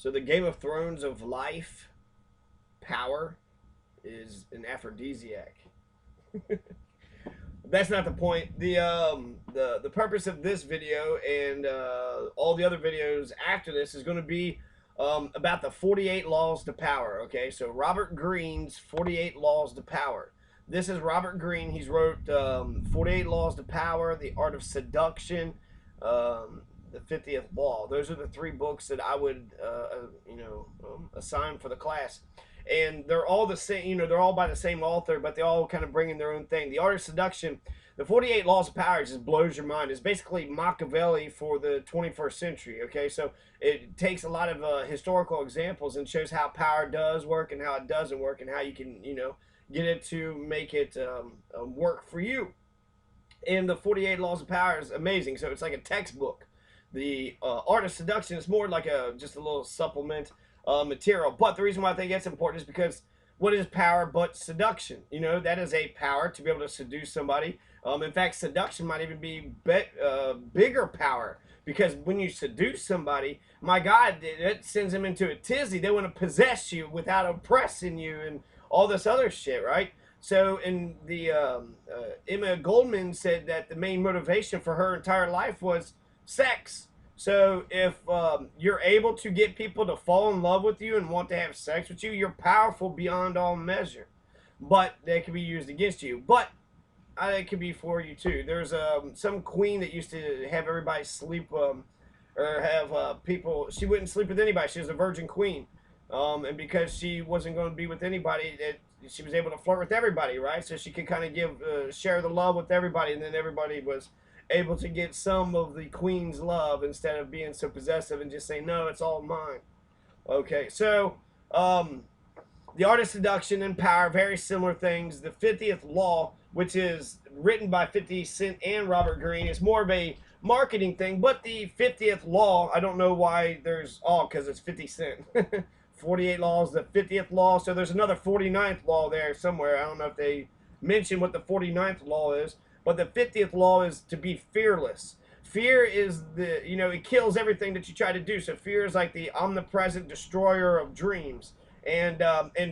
So the Game of Thrones of life, power, is an aphrodisiac. That's not the point. The purpose of this video and all the other videos after this is going to be about the 48 laws to power. Okay, so Robert Greene's 48 laws to power. This is Robert Greene. He's wrote 48 laws to power, the art of seduction, the 50th law. Those are the three books that I would assign for the class, and they're all the same. They're all by the same author, but they all kind of bring in their own thing. The art of seduction, the 48 laws of power, just blows your mind. It's basically Machiavelli for the 21st century. Okay, so it takes a lot of historical examples and shows how power does work and how it doesn't work, and how you can get it to make it work for you. And the 48 laws of power is amazing. So it's like a textbook. The art of seduction is more like just a little supplement material. But the reason why I think it's important is because what is power but seduction? That is a power to be able to seduce somebody. In fact, seduction might even be bigger power, because when you seduce somebody, my God, it sends them into a tizzy. They want to possess you without oppressing you and all this other shit, right? So, in the Emma Goldman said that the main motivation for her entire life was sex. So if you're able to get people to fall in love with you and want to have sex with you, you're powerful beyond all measure. But that can be used against you. But it can be for you too. There's some queen that used to have everybody sleep or have people. She wouldn't sleep with anybody. She was a virgin queen, and because she wasn't going to be with anybody, she was able to flirt with everybody, right? So she could kind of share the love with everybody, and then everybody was able to get some of the queen's love instead of being so possessive and just saying, no, it's all mine. Okay, so the art of seduction and power, very similar things. The 50th law, which is written by 50 Cent and Robert Greene, is more of a marketing thing. But the 50th law, I don't know why there's, because it's 50 Cent. 48 laws, the 50th law. So there's another 49th law there somewhere. I don't know if they mention what the 49th law is. But the 50th law is to be fearless. Fear is it kills everything that you try to do. So fear is like the omnipresent destroyer of dreams. And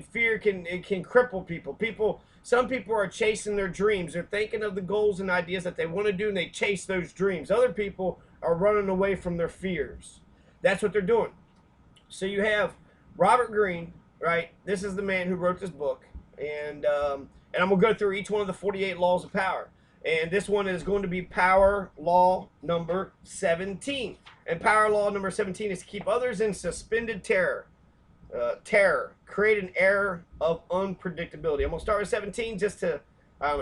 fear can cripple people. Some people are chasing their dreams. They're thinking of the goals and ideas that they want to do, and they chase those dreams. Other people are running away from their fears. That's what they're doing. So you have Robert Greene, right? This is the man who wrote this book. And I'm going to go through each one of the 48 laws of power. And this one is going to be power law number 17. And power law number 17 is to keep others in suspended terror. Create an air of unpredictability. I'm going to start with 17 just to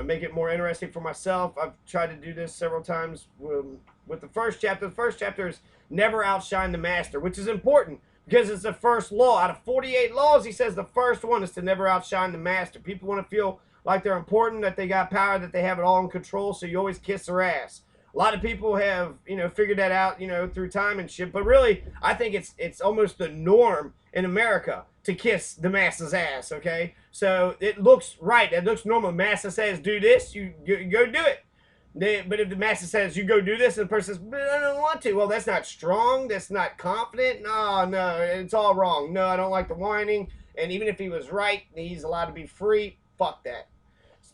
make it more interesting for myself. I've tried to do this several times with the first chapter. The first chapter is never outshine the master, which is important because it's the first law. Out of 48 laws, he says the first one is to never outshine the master. People want to feel like they're important, that they got power, that they have it all in control, so you always kiss their ass. A lot of people have, figured that out, through time and shit, but really, I think it's almost the norm in America to kiss the masses' ass, okay? So it looks right, it looks normal. Massa says, do this, you go do it. But if the master says, you go do this, and the person says, but I don't want to, well, that's not strong, that's not confident, no, it's all wrong. No, I don't like the whining, and even if he was right, he's allowed to be free, fuck that.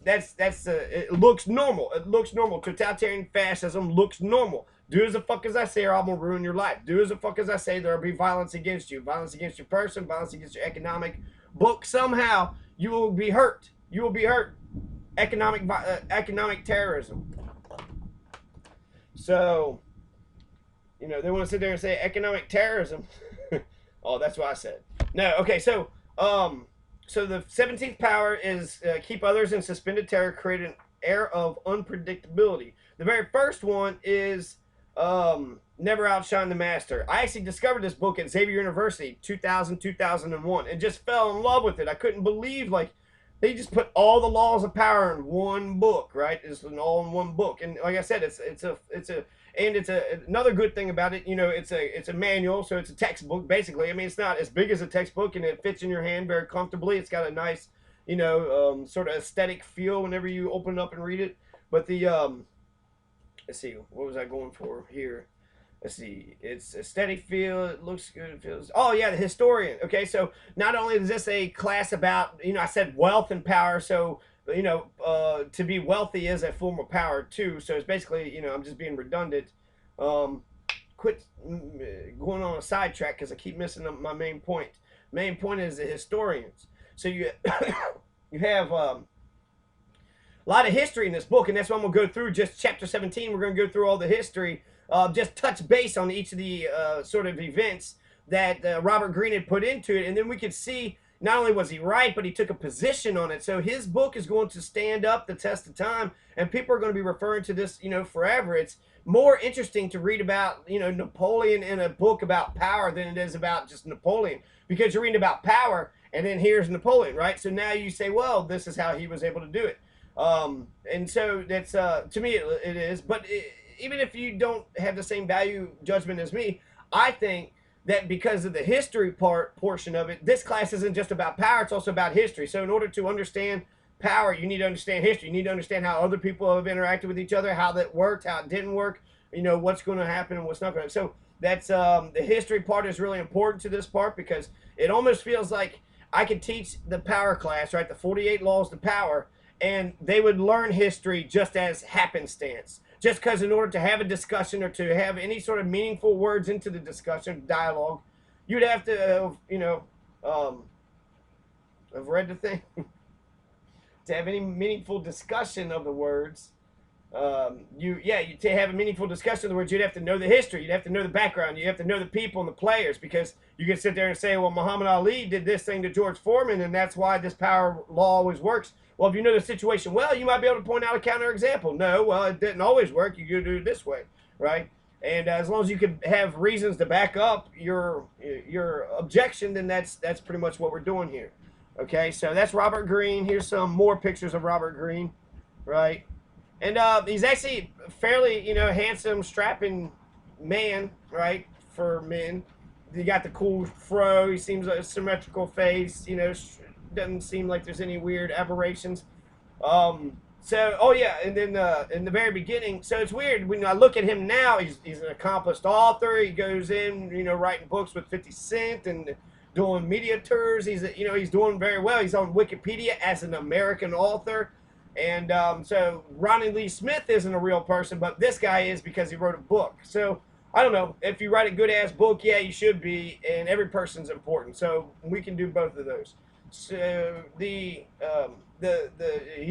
It looks normal. It looks normal. Totalitarian fascism looks normal. Do as the fuck as I say or I'm going to ruin your life. Do as the fuck as I say, there will be violence against you. Violence against your person, violence against your economic book. Somehow, you will be hurt. You will be hurt. Economic terrorism. So, they want to sit there and say economic terrorism. Oh, that's what I said. No, okay, so the 17th power is keep others in suspended terror, create an air of unpredictability. The very first one is never outshine the master. I actually discovered this book at Xavier University, 2001, and just fell in love with it. I couldn't believe, they just put all the laws of power in one book, right? It's all in one book. And like I said, another good thing about it, it's a manual, so it's a textbook basically. I mean, it's not as big as a textbook, and it fits in your hand very comfortably. It's got a nice, sort of aesthetic feel whenever you open it up and read it. But the let's see, what was I going for here? let's see, it's a steady feel, it looks good, it feels, oh yeah, the historian. Okay, so not only is this a class about, I said wealth and power, so to be wealthy is a form of power too, so it's basically, I'm just being redundant. um Quit going on a sidetrack because I keep missing my main point. Main point is the historians. So you you have a lot of history in this book, and that's what I'm going to go through. Just chapter 17, we're going to go through all the history, just touch base on each of the sort of events that Robert Greene had put into it, and then we could see not only was he right, but he took a position on it. So his book is going to stand up the test of time, and people are going to be referring to this, forever. It's more interesting to read about, Napoleon in a book about power than it is about just Napoleon, because you're reading about power, and then here's Napoleon, right? So now you say, well, this is how he was able to do it. And so that's to me it is. But even if you don't have the same value judgment as me, I think that because of the history portion of it, this class isn't just about power, it's also about history. So in order to understand power, you need to understand history. You need to understand how other people have interacted with each other, how that worked, how it didn't work, what's going to happen and what's not going to. So that's the history part is really important to this part, because it almost feels like I could teach the power class, right, the 48 laws to power, and they would learn history just as happenstance. Just because in order to have a discussion or to have any sort of meaningful words into the discussion, dialogue, you'd have to have, have read the thing. To have any meaningful discussion of the words, to have a meaningful discussion of the words, you'd have to know the history, you'd have to know the background, you have to know the people and the players, because you can sit there and say, well, Muhammad Ali did this thing to George Foreman, and that's why this power law always works. Well, if you know the situation well, you might be able to point out a counterexample. No, well, it didn't always work. You could do it this way, right? And as long as you can have reasons to back up your objection, then that's pretty much what we're doing here. Okay, so that's Robert Greene. Here's some more pictures of Robert Greene, right? And he's actually fairly, handsome, strapping man, right, for men. He got the cool fro. He seems like a symmetrical face, doesn't seem like there's any weird aberrations. Oh yeah, and then in the very beginning, so it's weird when I look at him now. He's an accomplished author. He goes in, writing books with 50 Cent and doing media tours. He's doing very well. He's on Wikipedia as an American author. And so Ronnie Lee Smith isn't a real person, but this guy is, because he wrote a book. So I don't know, if you write a good ass book, yeah, you should be, and every person's important. So we can do both of those. So he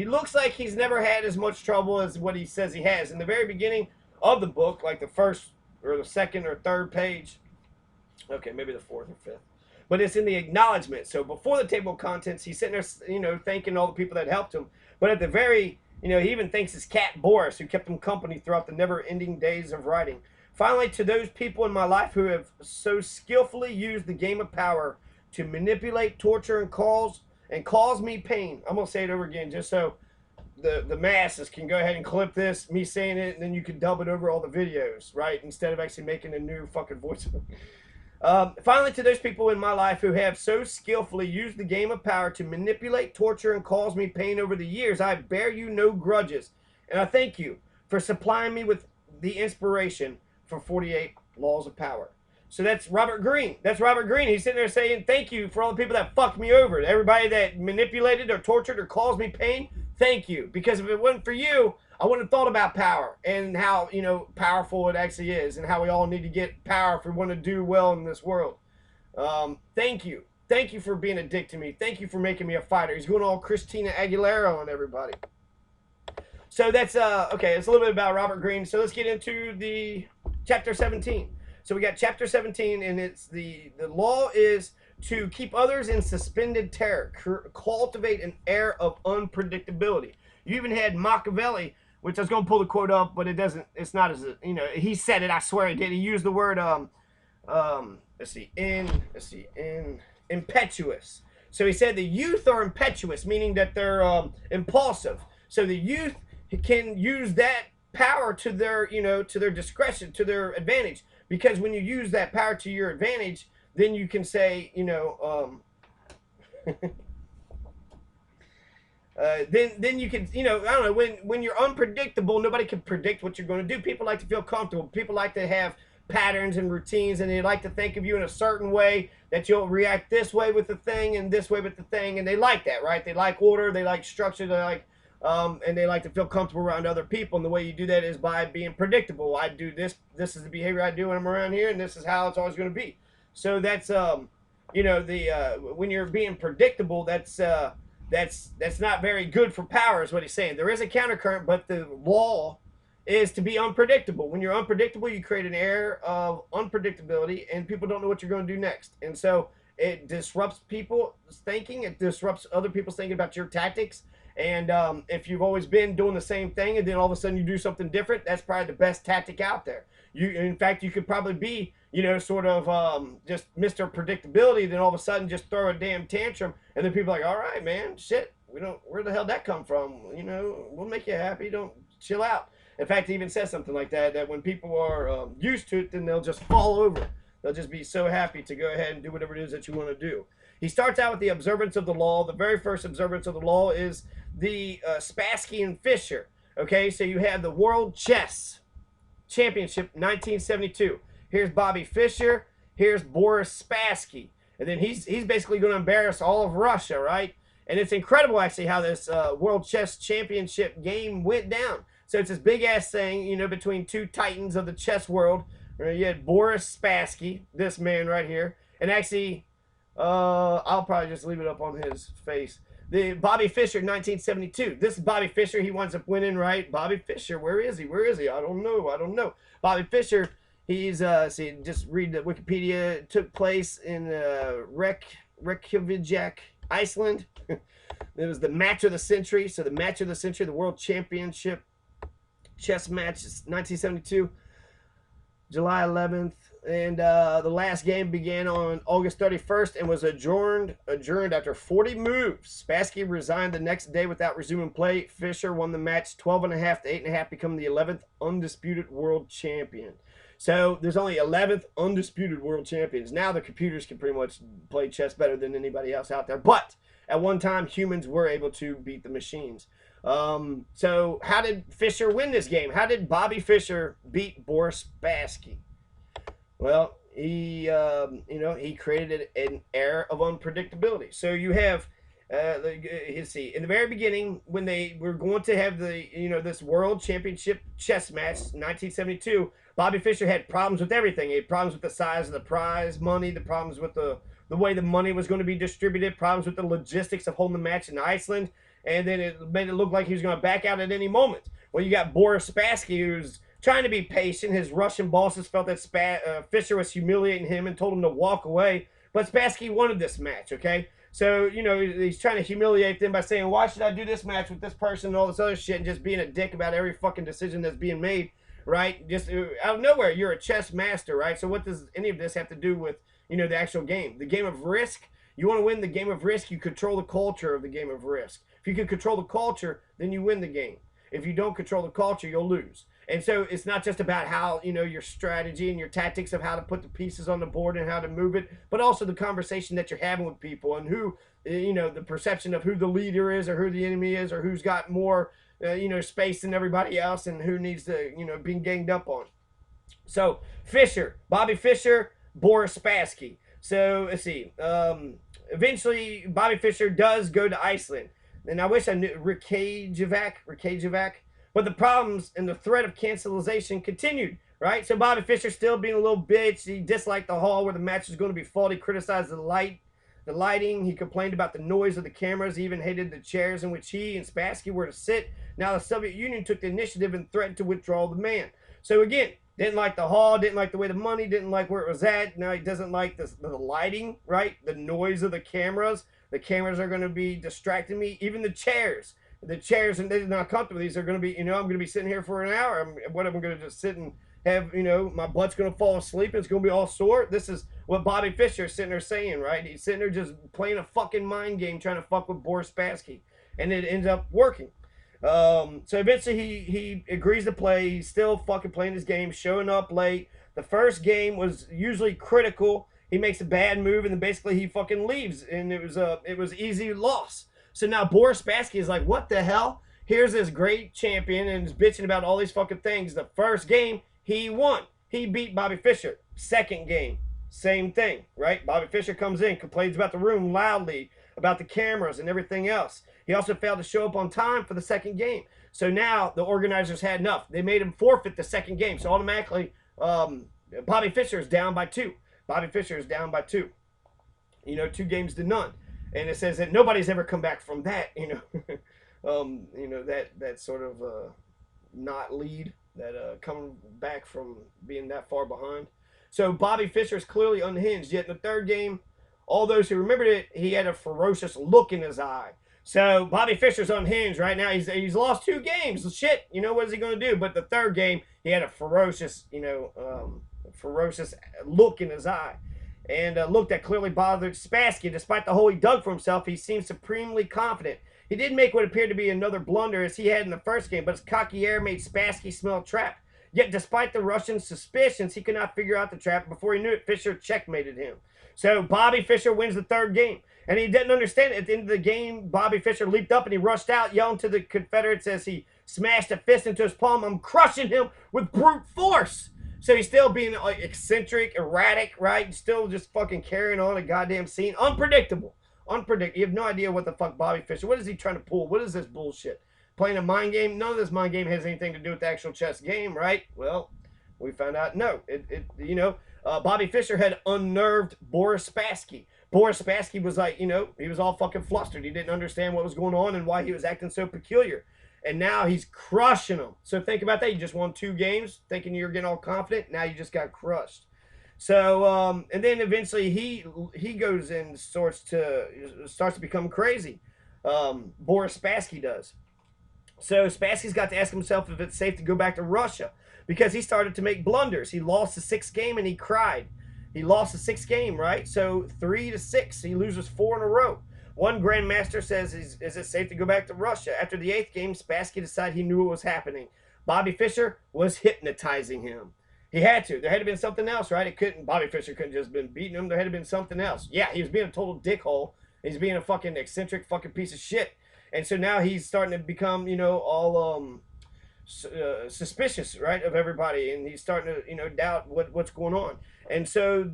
looks like he's never had as much trouble as what he says he has. In the very beginning of the book, like the first or the second or third page, okay, maybe the fourth or fifth, but it's in the acknowledgement. So before the table of contents, he's sitting there, thanking all the people that helped him. But at the very, he even thanks his cat Boris, who kept him company throughout the never-ending days of writing. Finally, to those people in my life who have so skillfully used the game of power to manipulate, torture, and cause me pain. I'm gonna say it over again, just so the masses can go ahead and clip this, me saying it, and then you can dub it over all the videos, right? Instead of actually making a new fucking voice. Finally, to those people in my life who have so skillfully used the game of power to manipulate, torture, and cause me pain over the years, I bear you no grudges, and I thank you for supplying me with the inspiration for 48 Laws of Power. So that's Robert Greene. That's Robert Greene. He's sitting there saying, thank you for all the people that fucked me over. Everybody that manipulated or tortured or caused me pain, thank you. Because if it wasn't for you, I wouldn't have thought about power and how, powerful it actually is, and how we all need to get power if we want to do well in this world. Thank you. Thank you for being a dick to me. Thank you for making me a fighter. He's going all Christina Aguilera on everybody. So that's, okay, it's a little bit about Robert Greene. So let's get into the chapter 17. So we got chapter 17, and it's the law is to keep others in suspended terror, cultivate an air of unpredictability. You even had Machiavelli, which I was going to pull the quote up, but it's not as, he said it, I swear he did. He used the word, impetuous. So he said the youth are impetuous, meaning that they're impulsive. So the youth can use that power to their, to their discretion, to their advantage. Because when you use that power to your advantage, then you can say, then you can, I don't know, when you're unpredictable, nobody can predict what you're going to do. People like to feel comfortable. People like to have patterns and routines, and they like to think of you in a certain way, that you'll react this way with the thing and this way with the thing, and they like that, right? They like order, they like structure, they like and they like to feel comfortable around other people. And the way you do that is by being predictable. I do this. This is the behavior I do when I'm around here, and this is how it's always going to be. So that's you know, when you're being predictable, that's not very good for power, is what he's saying. There is a countercurrent, but the law is to be unpredictable. When you're unpredictable, you create an air of unpredictability, and people don't know what you're going to do next. And so it disrupts people's thinking. It disrupts other people's thinking about your tactics. And if you've always been doing the same thing, and then all of a sudden you do something different, that's probably the best tactic out there. In fact, you could probably be, you know, sort of just Mr. Predictability, then all of a sudden just throw a damn tantrum, and then people are like, all right, man, shit, where the hell did that come from? You know, we'll make you happy. Don't chill out. In fact, he even says something like that when people are used to it, then they'll just fall over. They'll just be so happy to go ahead and do whatever it is that you want to do. He starts out with the observance of the law. The very first observance of the law is the Spassky and Fischer. Okay, so you have the World Chess Championship 1972. Here's Bobby Fischer. Here's Boris Spassky. And then he's basically going to embarrass all of Russia, right? And it's incredible, actually, how this World Chess Championship game went down. So it's this big-ass thing, you know, between two titans of the chess world. You had Boris Spassky, this man right here. And actually, I'll probably just leave it up on his face. The Bobby Fischer, 1972. This is Bobby Fischer. He winds up winning, right? Bobby Fischer, where is he? Where is he? I don't know. Bobby Fischer, he's, see, just read the Wikipedia. It took place in Reykjavik, Iceland. It was the match of the century. So the match of the century, the World Championship chess match, 1972, July 11th. And the last game began on August 31st and was adjourned after 40 moves. Spassky resigned the next day without resuming play. Fischer won the match 12.5 to 8.5, becoming the 11th undisputed world champion. So there's only 11th undisputed world champions. Now the computers can pretty much play chess better than anybody else out there. But at one time, humans were able to beat the machines. So how did Fischer win this game? How did Bobby Fischer beat Boris Spassky? Well, he he created an air of unpredictability. So you have, let's see, in the very beginning, when they were going to have the, this World Championship chess match, 1972, Bobby Fischer had problems with everything. He had problems with the size of the prize money, the problems with the way the money was going to be distributed, problems with the logistics of holding the match in Iceland, and then it made it look like he was going to back out at any moment. Well, you got Boris Spassky, who's trying to be patient. His Russian bosses felt that Fischer was humiliating him and told him to walk away. But Spassky wanted this match, okay? So, he's trying to humiliate them by saying, why should I do this match with this person and all this other shit, and just being a dick about every fucking decision that's being made, right? Just out of nowhere, you're a chess master, right? So what does any of this have to do with, the actual game? The game of Risk, you want to win the game of Risk, you control the culture of the game of Risk. If you can control the culture, then you win the game. If you don't control the culture, you'll lose. And so it's not just about how, your strategy and your tactics of how to put the pieces on the board and how to move it, but also the conversation that you're having with people and who, the perception of who the leader is or who the enemy is or who's got more, space than everybody else and who needs to, be ganged up on. So Fischer, Bobby Fischer, Boris Spassky. So let's see. Eventually, Bobby Fischer does go to Iceland. And I wish I knew Reykjavik. But the problems and the threat of cancellation continued, right? So Bobby Fischer still being a little bitch. He disliked the hall where the match was going to be fought. He criticized the lighting. He complained about the noise of the cameras. He even hated the chairs in which he and Spassky were to sit. Now the Soviet Union took the initiative and threatened to withdraw the man. So again, didn't like the hall, didn't like the way the money, didn't like where it was at. Now he doesn't like the lighting, right? The noise of the cameras. The cameras are going to be distracting me. Even the chairs. The chairs, and they're not comfortable. These are going to be, I'm going to be sitting here for an hour. I'm going to just sit and have, my butt's going to fall asleep. It's going to be all sore. This is what Bobby Fischer is sitting there saying, right? He's sitting there just playing a fucking mind game trying to fuck with Boris Spassky. And it ends up working. So eventually he agrees to play. He's still fucking playing his game, showing up late. The first game was usually critical. He makes a bad move, and then basically he fucking leaves. And it was easy loss. So now Boris Spassky is like, what the hell? Here's this great champion and is bitching about all these fucking things. The first game, he won. He beat Bobby Fischer. Second game, same thing, right? Bobby Fischer comes in, complains about the room loudly, about the cameras and everything else. He also failed to show up on time for the second game. So now the organizers had enough. They made him forfeit the second game. So automatically, Bobby Fischer is down by 2. Bobby Fischer is down by 2. 2 games to none. And it says that nobody's ever come back from that, that sort of not lead, that coming back from being that far behind. So Bobby Fischer is clearly unhinged. Yet in the third game, all those who remembered it, he had a ferocious look in his eye. So Bobby Fischer's unhinged right now. He's lost 2 games. Shit, what is he going to do? But the third game, he had a ferocious, ferocious look in his eye. And a look that clearly bothered Spassky. Despite the hole he dug for himself, he seemed supremely confident. He did make what appeared to be another blunder as he had in the first game, but his cocky air made Spassky smell trapped. Yet despite the Russian's suspicions, he could not figure out the trap. Before he knew it, Fischer checkmated him. So Bobby Fischer wins the third game. And he didn't understand it. At the end of the game, Bobby Fischer leaped up and he rushed out, yelling to the Confederates as he smashed a fist into his palm, "I'm crushing him with brute force." So he's still being like eccentric, erratic, right? Still just fucking carrying on a goddamn scene. Unpredictable. Unpredictable. You have no idea what the fuck Bobby Fischer, what is he trying to pull? What is this bullshit? Playing a mind game? None of this mind game has anything to do with the actual chess game, right? Well, we found out no. Bobby Fischer had unnerved Boris Spassky. Boris Spassky was like, he was all fucking flustered. He didn't understand what was going on and why he was acting so peculiar. And now he's crushing them. So think about that. You just won 2 games thinking you're getting all confident. Now you just got crushed. So, and then eventually he goes and starts to become crazy. Boris Spassky does. So Spassky's got to ask himself if it's safe to go back to Russia because he started to make blunders. He lost the 6th game and he cried. He lost the 6th game, right? So 3-6. He loses 4 in a row. One grandmaster says, is it safe to go back to Russia? After the 8th game, Spassky decided he knew what was happening. Bobby Fischer was hypnotizing him. He had to. There had to been something else, right? Bobby Fischer couldn't just been beating him. There had to been something else. Yeah, he was being a total dickhole. He's being a fucking eccentric fucking piece of shit. And so now he's starting to become, all suspicious, right, of everybody. And he's starting to, doubt what's going on. And so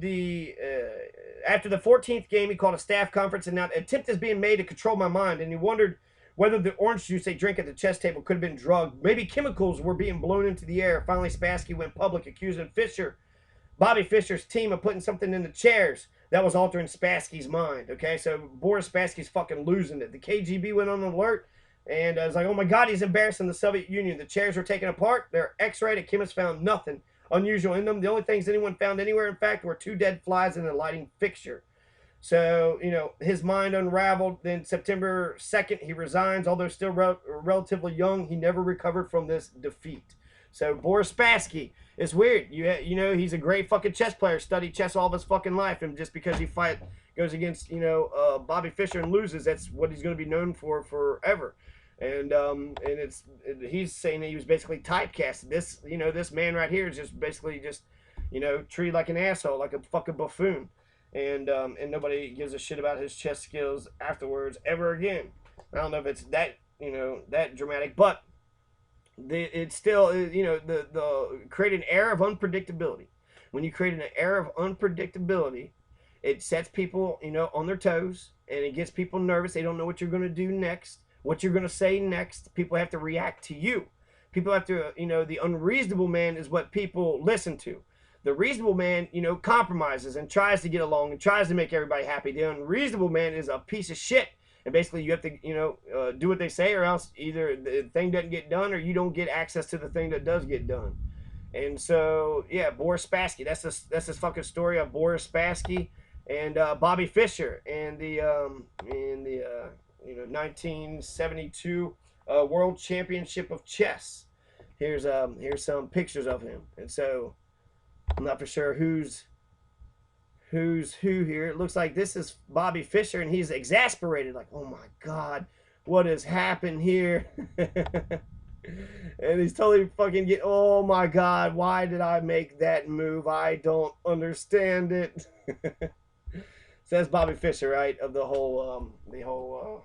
after the 14th game, he called a staff conference and now an attempt is being made to control my mind. And he wondered whether the orange juice they drank at the chess table could have been drugged. Maybe chemicals were being blown into the air. Finally, Spassky went public, accusing Bobby Fischer's team of putting something in the chairs that was altering Spassky's mind. Okay, so Boris Spassky's fucking losing it. The KGB went on alert. And I was like, oh my God, he's embarrassing the Soviet Union. The chairs were taken apart. They're x-rayed. A chemist found nothing unusual in them. The only things anyone found anywhere, in fact, were 2 dead flies in a lighting fixture. So, his mind unraveled. Then September 2nd, he resigns. Although still relatively young, he never recovered from this defeat. So Boris Spassky is weird. He's a great fucking chess player. Studied chess all of his fucking life. And just because he goes against, Bobby Fischer and loses, that's what he's going to be known for forever. And he's saying that he was basically typecast. This man right here is just basically treated like an asshole, like a fucking buffoon. And nobody gives a shit about his chess skills afterwards ever again. I don't know if it's that that dramatic, but it's still the create an air of unpredictability. When you create an air of unpredictability, it sets people on their toes and it gets people nervous. They don't know what you're going to do next, what you're going to say next. People have to react to you. People have to the unreasonable man is what people listen to. The reasonable man, compromises and tries to get along and tries to make everybody happy. The unreasonable man is a piece of shit. And basically you have to, do what they say or else either the thing doesn't get done or you don't get access to the thing that does get done. And so, yeah, Boris Spassky. That's this fucking story of Boris Spassky and Bobby Fischer and the 1972 World Championship of Chess. Here's some pictures of him. And so I'm not for sure who's who here. It looks like this is Bobby Fischer, and he's exasperated, like, oh my God, what has happened here? And he's totally fucking oh my God, why did I make that move? I don't understand it. So that's Bobby Fischer, right, of the whole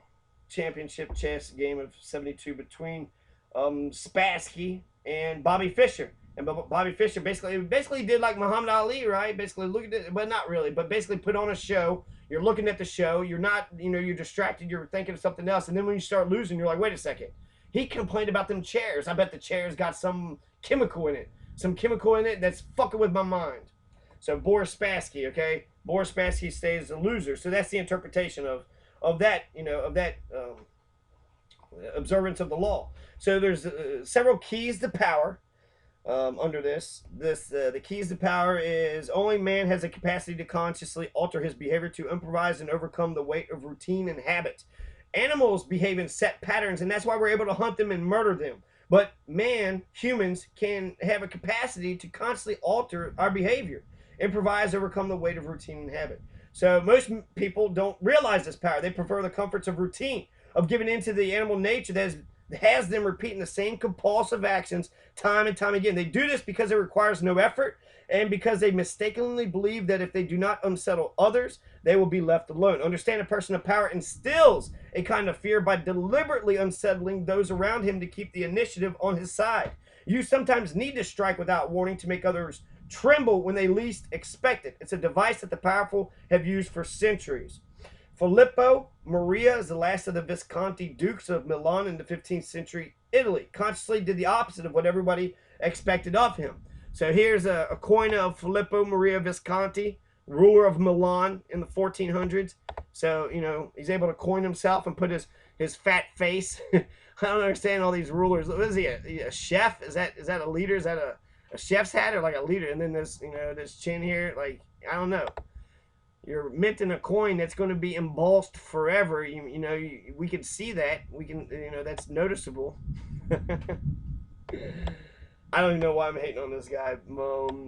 championship chess game of 72 between Spassky and Bobby Fischer. And Bobby Fischer basically did like Muhammad Ali, right? Basically look at it, but not really, but basically put on a show. You're looking at the show. You're not, you're distracted. You're thinking of something else. And then when you start losing, you're like, wait a second. He complained about them chairs. I bet the chairs got some chemical in it. Some chemical in it that's fucking with my mind. So Boris Spassky, okay? Boris Spassky stays a loser. So that's the interpretation of that, of that observance of the law. So there's several keys to power under this. The keys to power is only man has a capacity to consciously alter his behavior, to improvise and overcome the weight of routine and habit. Animals behave in set patterns, and that's why we're able to hunt them and murder them. But man, humans, can have a capacity to constantly alter our behavior, improvise, overcome the weight of routine and habit. So most people don't realize this power. They prefer the comforts of routine, of giving into the animal nature that has them repeating the same compulsive actions time and time again. They do this because it requires no effort, and because they mistakenly believe that if they do not unsettle others, they will be left alone. Understand, a person of power instills a kind of fear by deliberately unsettling those around him to keep the initiative on his side. You sometimes need to strike without warning to make others tremble when they least expect it. It's a device that the powerful have used for centuries. Filippo Maria is the last of the Visconti dukes of Milan in the 15th century Italy. Consciously did the opposite of what everybody expected of him. So here's a coin of Filippo Maria Visconti, ruler of Milan in the 1400s. So, he's able to coin himself and put his fat face. I don't understand all these rulers. What is he, a chef? Is that a leader? Is that a chef's hat or like a leader? And then this, this chin here, like, I don't know. You're minting a coin that's going to be embossed forever. We can see that. We can, that's noticeable. I don't even know why I'm hating on this guy.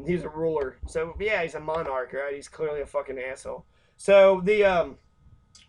He's a ruler. So, yeah, he's a monarch, right? He's clearly a fucking asshole. So,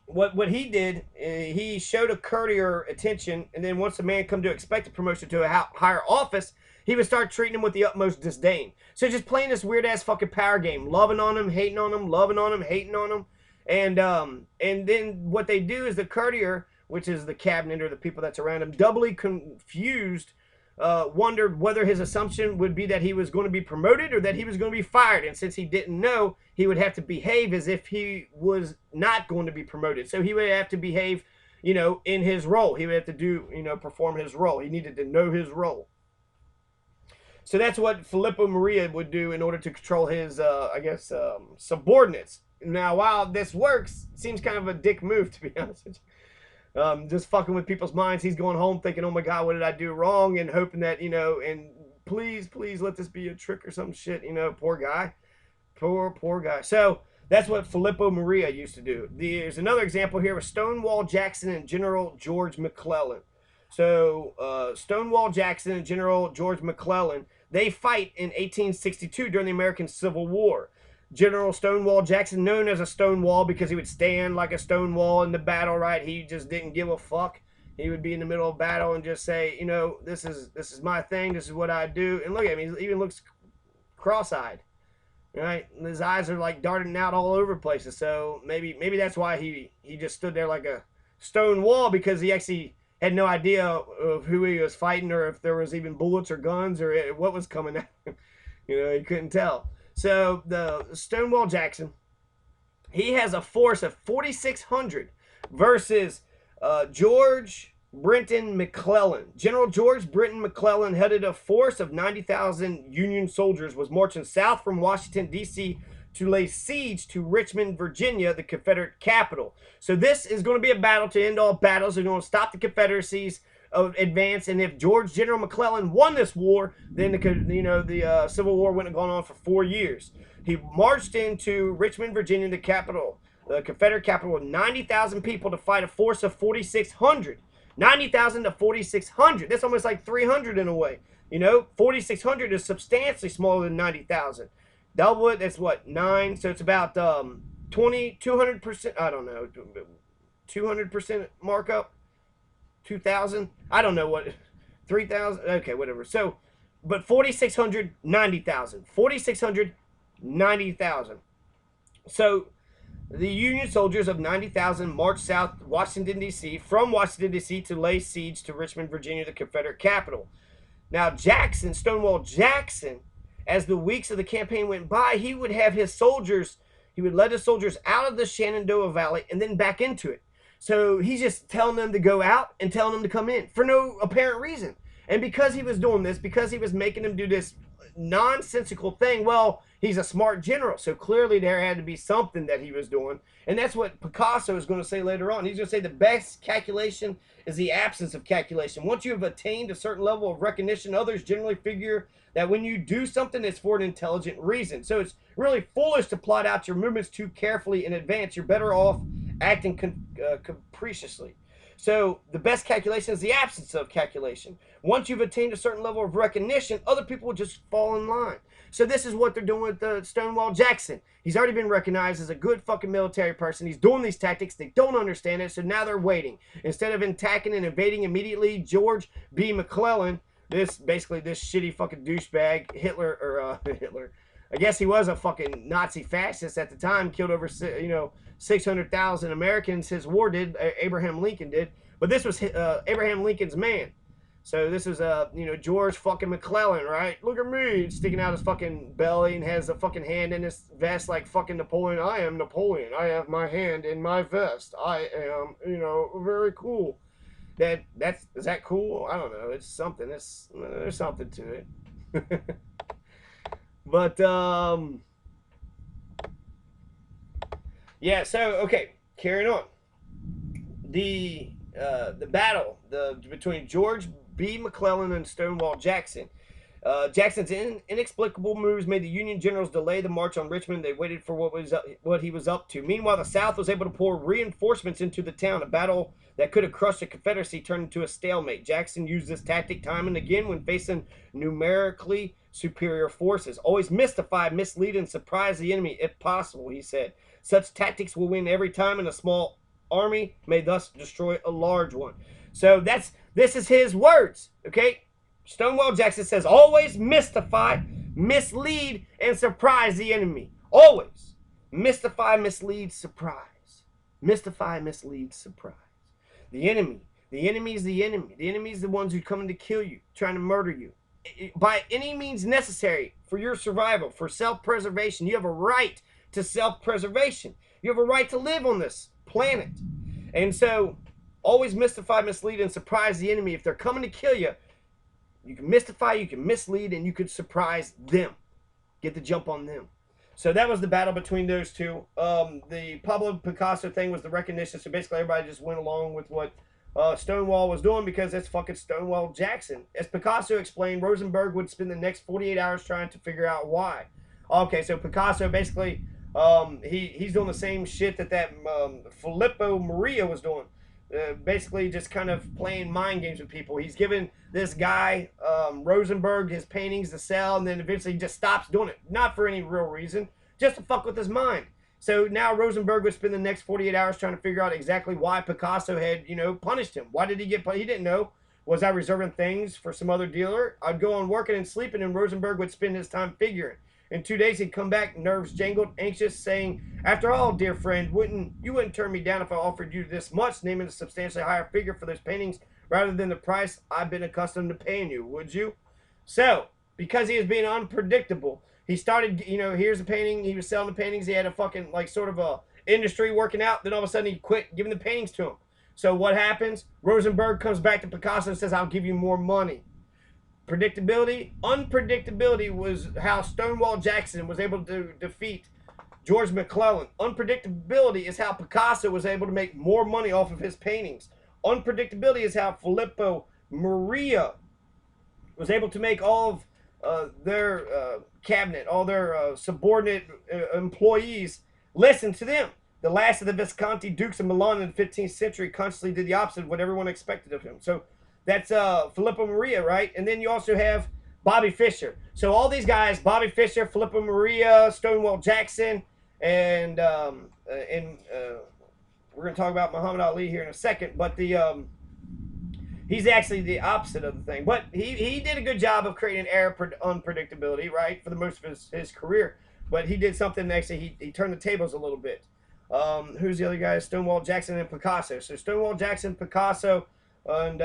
what he did, he showed a courtier attention, and then once the man come to expect a promotion to a higher office, he would start treating him with the utmost disdain. So just playing this weird-ass fucking power game. Loving on him, hating on him, loving on him, hating on him. And then what they do is the courtier, which is the cabinet or the people that's around him, doubly confused, wondered whether his assumption would be that he was going to be promoted or that he was going to be fired. And since he didn't know, he would have to behave as if he was not going to be promoted. So he would have to behave, in his role. He would have to do, perform his role. He needed to know his role. So that's what Filippo Maria would do in order to control his, subordinates. Now, while this works, it seems kind of a dick move, to be honest with you. Just fucking with people's minds. He's going home thinking, oh my God, what did I do wrong? And hoping that, and please let this be a trick or some shit. Poor guy. Poor guy. So that's what Filippo Maria used to do. There's another example here with Stonewall Jackson and General George McClellan. So Stonewall Jackson and General George McClellan, they fight in 1862 during the American Civil War. General Stonewall Jackson, known as a Stonewall because he would stand like a Stonewall in the battle, right? He just didn't give a fuck. He would be in the middle of battle and just say, this is my thing. This is what I do. And look at him. He even looks cross-eyed, right? And his eyes are like darting out all over places. So maybe that's why he just stood there like a stone wall, because he actually had no idea of who he was fighting or if there was even bullets or guns or what was coming at him. He couldn't tell. So the Stonewall Jackson, he has a force of 4,600 versus George Brenton McClellan. General George Brenton McClellan headed a force of 90,000 Union soldiers, was marching south from Washington, D.C. to lay siege to Richmond, Virginia, the Confederate capital. So this is going to be a battle to end all battles. They're going to stop the Confederacy's advance, and if General McClellan won this war, then the Civil War wouldn't have gone on for 4 years. He marched into Richmond, Virginia, the capital, the Confederate capital, with 90,000 people to fight a force of 4,600. 90,000 to 4,600. That's almost like 300 in a way. 4,600 is substantially smaller than 90,000. Double it, that's what, 9? So it's about 200%. I don't know, 200% markup. 2,000, I don't know what, 3,000, okay, whatever. So, but 4,600, 90,000. 4,600, 90,000. So, the Union soldiers of 90,000 marched south Washington, D.C., from Washington, D.C. to lay siege to Richmond, Virginia, the Confederate capital. Now Jackson, Stonewall Jackson, as the weeks of the campaign went by, he would have his soldiers, he would let his soldiers out of the Shenandoah Valley and then back into it. So he's just telling them to go out and telling them to come in for no apparent reason. And because he was doing this, because he was making them do this nonsensical thing, well, he's a smart general. So clearly there had to be something that he was doing. And that's what Picasso is going to say later on. He's going to say the best calculation is the absence of calculation. Once you have attained a certain level of recognition, others generally figure that when you do something, it's for an intelligent reason. So it's really foolish to plot out your movements too carefully in advance. You're better off acting capriciously. So the best calculation is the absence of calculation. Once you've attained a certain level of recognition, other people will just fall in line. So this is what they're doing with Stonewall Jackson. He's already been recognized as a good fucking military person. He's doing these tactics. They don't understand it, so now they're waiting. Instead of attacking and invading immediately, George B. McClellan, this shitty fucking douchebag, Hitler, I guess he was a fucking Nazi fascist at the time, killed over 600,000 Americans. His war did, Abraham Lincoln did, but this was Abraham Lincoln's man. So this is George fucking McClellan, right? Look at me, sticking out his fucking belly and has a fucking hand in his vest like fucking Napoleon. I am Napoleon. I have my hand in my vest. I am, very cool. Is that cool? I don't know. It's something. There's something to it. But yeah. So okay, carrying on. The battle between George B. McClellan and Stonewall Jackson. Jackson's inexplicable moves made the Union generals delay the march on Richmond. They waited for what he was up to. Meanwhile, the South was able to pour reinforcements into the town. A battle that could have crushed the Confederacy turned into a stalemate. Jackson used this tactic time and again when facing numerically superior forces. Always mystify, mislead, and surprise the enemy if possible, he said. Such tactics will win every time, and a small army may thus destroy a large one. So this is his words, okay? Stonewall Jackson says, always mystify, mislead, and surprise the enemy. Always. Mystify, mislead, surprise. Mystify, mislead, surprise. The enemy. The enemy is the enemy. The enemy is the ones who are coming to kill you, trying to murder you. By any means necessary for your survival, for self-preservation. You have a right to self-preservation. You have a right to live on this planet. And so, always mystify, mislead, and surprise the enemy. If they're coming to kill you, you can mystify, you can mislead, and you can surprise them. Get the jump on them. So that was the battle between those two. The Pablo Picasso thing was the recognition. So basically everybody just went along with what Stonewall was doing because it's fucking Stonewall Jackson. As Picasso explained, Rosenberg would spend the next 48 hours trying to figure out why. Okay, so Picasso basically, he's doing the same shit that Filippo Maria was doing. Basically just kind of playing mind games with people. He's given this guy, Rosenberg, his paintings to sell, and then eventually he just stops doing it. Not for any real reason, just to fuck with his mind. So now Rosenberg would spend the next 48 hours trying to figure out exactly why Picasso had, punished him. Why did he get punished? He didn't know. Was I reserving things for some other dealer? I'd go on working and sleeping, and Rosenberg would spend his time figuring. In 2 days, he'd come back, nerves jangled, anxious, saying, after all, dear friend, you wouldn't turn me down if I offered you this much, naming a substantially higher figure for those paintings rather than the price I've been accustomed to paying you, would you? So, because he was being unpredictable, he started, here's the painting, he was selling the paintings, he had a fucking, sort of a industry working out, then all of a sudden he quit giving the paintings to him. So what happens? Rosenberg comes back to Picasso and says, I'll give you more money. Predictability, unpredictability was how Stonewall Jackson was able to defeat George McClellan. Unpredictability is how Picasso was able to make more money off of his paintings. Unpredictability is how Filippo Maria was able to make all of their cabinet, all their subordinate employees listen to them. The last of the Visconti Dukes of Milan in the 15th century consciously did the opposite of what everyone expected of him. So that's Filippo Maria, right? And then you also have Bobby Fischer. So all these guys, Bobby Fischer, Filippo Maria, Stonewall Jackson, and we're going to talk about Muhammad Ali here in a second. But he's actually the opposite of the thing. But he did a good job of creating air unpredictability, right, for the most of his career. But he did something, actually, he turned the tables a little bit. Who's the other guy? Stonewall Jackson and Picasso. So Stonewall Jackson, Picasso, and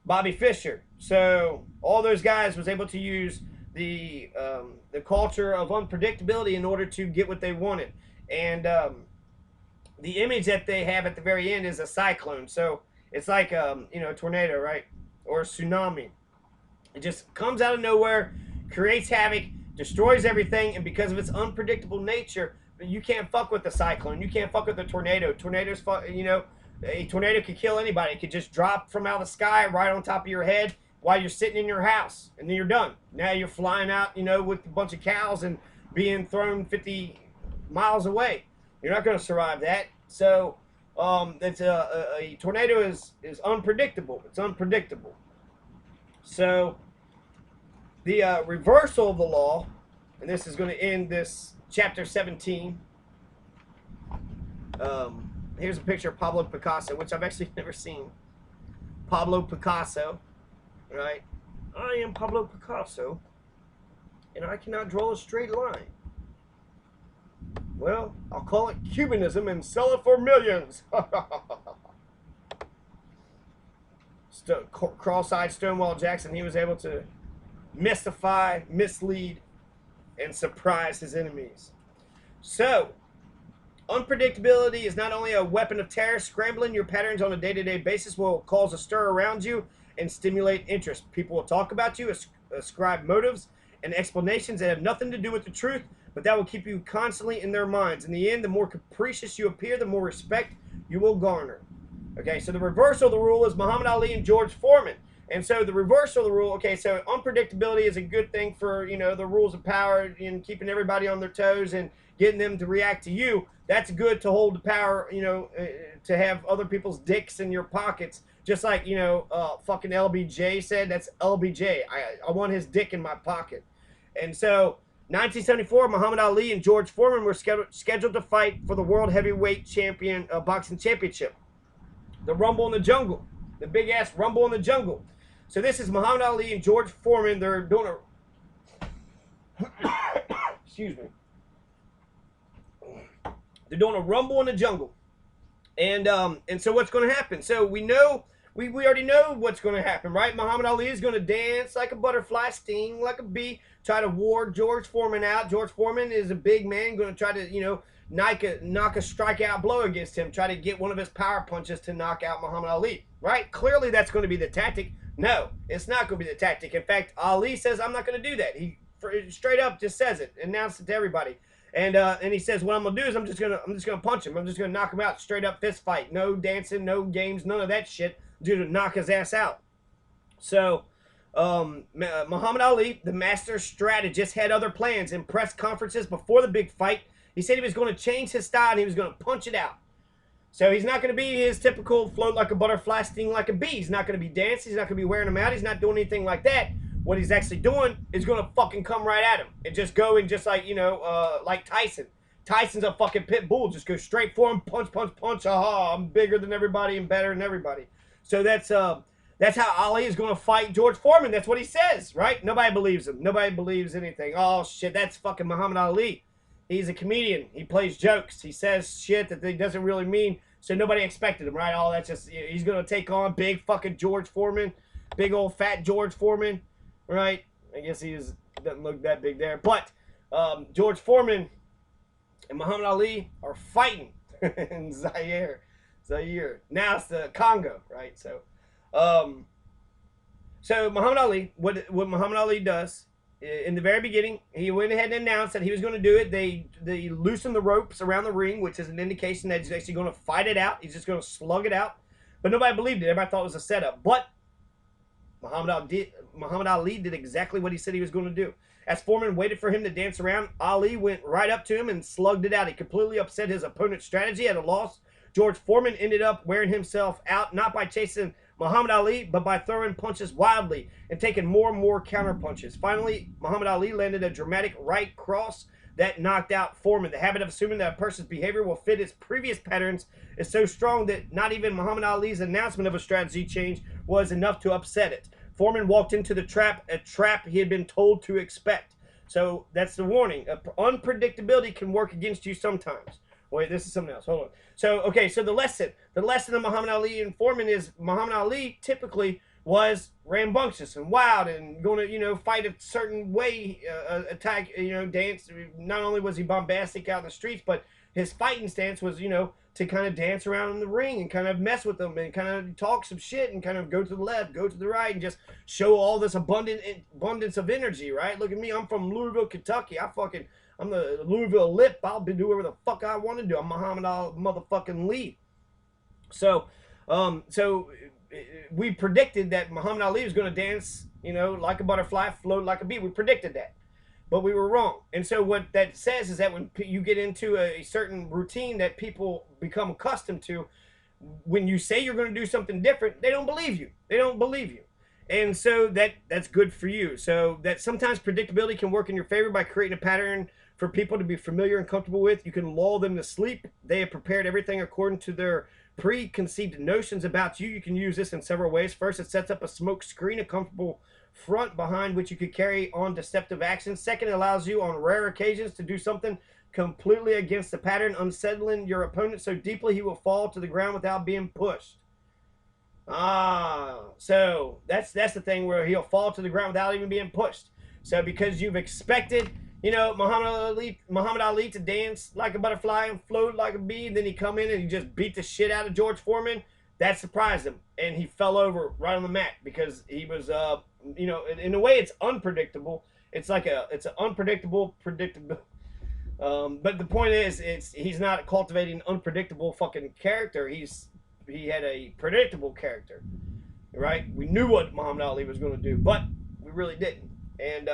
Bobby Fischer. So all those guys was able to use the culture of unpredictability in order to get what they wanted. And the image that they have at the very end is a cyclone. So it's like you know, a tornado, right? Or a tsunami. It just comes out of nowhere, creates havoc, destroys everything, and because of its unpredictable nature, you can't fuck with the cyclone. You can't fuck with the tornado. Tornadoes, you know, a tornado could kill anybody. It could just drop from out of the sky right on top of your head while you're sitting in your house, and then you're done. Now you're flying out, you know, with a bunch of cows and being thrown 50 miles away. You're not going to survive that. So it's a tornado is unpredictable. It's unpredictable. So the reversal of the law, and this is going to end this chapter 17. Here's a picture of Pablo Picasso, which I've actually never seen. Pablo Picasso, right? I am Pablo Picasso, and I cannot draw a straight line. Well, I'll call it Cubanism and sell it for millions. Cross-eyed Stonewall Jackson, he was able to mystify, mislead, and surprise his enemies. So, unpredictability is not only a weapon of terror. Scrambling your patterns on a day-to-day basis will cause a stir around you and stimulate interest. People will talk about you, ascribe motives and explanations that have nothing to do with the truth, but that will keep you constantly in their minds. In the end, the more capricious you appear, the more respect you will garner. Okay, so the reversal of the rule is Muhammad Ali and George Foreman. And so the reversal of the rule, okay, so unpredictability is a good thing for, you know, the rules of power and keeping everybody on their toes and getting them to react to you. That's good to hold the power, you know, to have other people's dicks in your pockets. Just like, you know, fucking LBJ said, that's LBJ. I want his dick in my pocket. And so 1974, Muhammad Ali and George Foreman were scheduled to fight for the World Heavyweight Boxing Championship. The Rumble in the Jungle. The big-ass Rumble in the Jungle. So this is Muhammad Ali and George Foreman. They're doing a... Excuse me. They're doing a Rumble in the Jungle. And so what's going to happen? So we know... We already know what's going to happen, right? Muhammad Ali is going to dance like a butterfly, sting like a bee, try to ward George Foreman out. George Foreman is a big man, going to try to, you know, knock a strikeout blow against him, try to get one of his power punches to knock out Muhammad Ali, right? Clearly that's going to be the tactic. No, it's not going to be the tactic. In fact, Ali says, I'm not going to do that. He straight up just says it, announced it to everybody. And he says, what I'm gonna do is I'm just gonna punch him. I'm just gonna knock him out, straight up fist fight. No dancing, no games, none of that shit. Dude, to knock his ass out. So Muhammad Ali, the master strategist, had other plans. In press conferences before the big fight, he said he was going to change his style and he was going to punch it out. So he's not going to be his typical float like a butterfly, sting like a bee. He's not going to be dancing. He's not going to be wearing them out. He's not doing anything like that. What he's actually doing is going to fucking come right at him and just go and just like, you know, like Tyson. Tyson's a fucking pit bull. Just go straight for him, punch, punch, punch. Aha, I'm bigger than everybody and better than everybody. So that's how Ali is going to fight George Foreman. That's what he says, right? Nobody believes him. Nobody believes anything. Oh, shit, that's fucking Muhammad Ali. He's a comedian. He plays jokes. He says shit that he doesn't really mean, so nobody expected him, right? Oh, that's just, he's going to take on big fucking George Foreman, big old fat George Foreman, right? I guess he doesn't look that big there. But George Foreman and Muhammad Ali are fighting in Zaire. Now it's the Congo, right? So Muhammad Ali, what Muhammad Ali does in the very beginning, he went ahead and announced that he was going to do it. They loosened the ropes around the ring, which is an indication that he's actually going to fight it out. He's just going to slug it out. But nobody believed it. Everybody thought it was a setup. But Muhammad Ali did exactly what he said he was going to do. As Foreman waited for him to dance around, Ali went right up to him and slugged it out. He completely upset his opponent's strategy at a loss. George Foreman ended up wearing himself out, not by chasing Muhammad Ali, but by throwing punches wildly and taking more and more counter punches. Finally, Muhammad Ali landed a dramatic right cross that knocked out Foreman. The habit of assuming that a person's behavior will fit his previous patterns is so strong that not even Muhammad Ali's announcement of a strategy change was enough to upset it. Foreman walked into the trap, a trap he had been told to expect. So that's the warning. Unpredictability can work against you sometimes. Wait, this is something else. Hold on. So, okay, so the lesson of Muhammad Ali and Foreman is Muhammad Ali typically was rambunctious and wild and going to, fight a certain way, attack, dance. Not only was he bombastic out in the streets, but his fighting stance was, to kind of dance around in the ring and kind of mess with them and kind of talk some shit and kind of go to the left, go to the right, and just show all this abundance of energy, right? Look at me, I'm from Louisville, Kentucky. I'm the Louisville Lip. I'll be doing whatever the fuck I want to do. I'm Muhammad Ali motherfucking Lee. So, so we predicted that Muhammad Ali was going to dance, like a butterfly, float like a bee. We predicted that, but we were wrong. And so what that says is that when you get into a certain routine that people become accustomed to, when you say you're going to do something different, they don't believe you. They don't believe you. And so that's good for you. So that sometimes predictability can work in your favor by creating a pattern for people to be familiar and comfortable with. You can lull them to sleep. They have prepared everything according to their preconceived notions about you. You can use this in several ways. First, it sets up a smoke screen, a comfortable front behind which you could carry on deceptive actions. Second, it allows you on rare occasions to do something completely against the pattern, unsettling your opponent so deeply he will fall to the ground without being pushed. So that's the thing where he'll fall to the ground without even being pushed. So because you've expected, Muhammad Ali to dance like a butterfly and float like a bee, and then he come in and he just beat the shit out of George Foreman, that surprised him, and he fell over right on the mat because he was, in a way, it's unpredictable. It's an unpredictable, predictable. But the point is, he's not cultivating unpredictable fucking character. He had a predictable character, right? We knew what Muhammad Ali was going to do, but we really didn't. And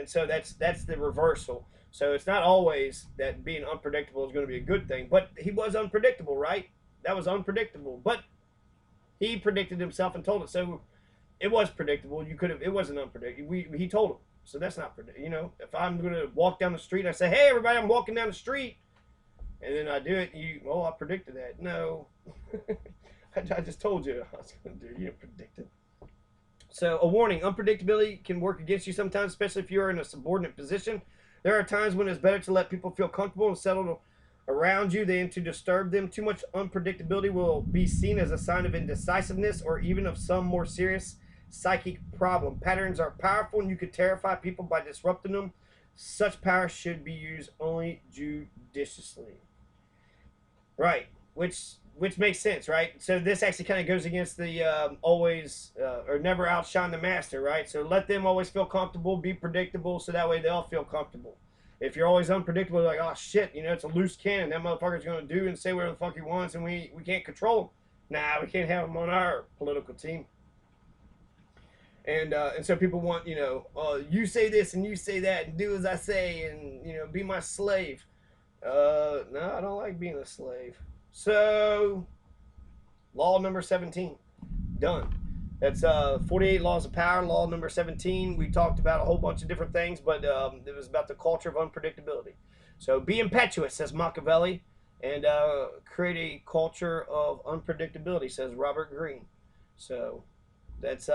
so that's the reversal. So it's not always that being unpredictable is going to be a good thing, but he was unpredictable, right? That was unpredictable, but he predicted himself and told it. So it was predictable. It wasn't unpredictable. He told him. So that's not predictable. If I'm going to walk down the street and I say, hey, everybody, I'm walking down the street, and then I do it, I predicted that. No. I just told you I was going to do it. You predicted. So a warning, unpredictability can work against you sometimes, especially if you're in a subordinate position. There are times when it's better to let people feel comfortable and settled around you than to disturb them. Too much unpredictability will be seen as a sign of indecisiveness or even of some more serious psychic problem. Patterns are powerful and you could terrify people by disrupting them. Such power should be used only judiciously. Right, which makes sense, right? So this actually kind of goes against the always or never outshine the master, right? So let them always feel comfortable, be predictable, so that way they'll feel comfortable. If you're always unpredictable, like, oh shit, it's a loose cannon. That motherfucker's going to do and say whatever the fuck he wants, and we can't control him. Nah, we can't have him on our political team. And so people want, you say this and you say that and do as I say and, be my slave. No, I don't like being a slave. So, law number 17, done. That's 48 laws of power, law number 17. We talked about a whole bunch of different things, but it was about the culture of unpredictability. So, be impetuous, says Machiavelli, and create a culture of unpredictability, says Robert Greene. So, that's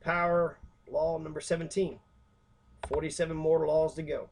power, law number 17. 47 more laws to go.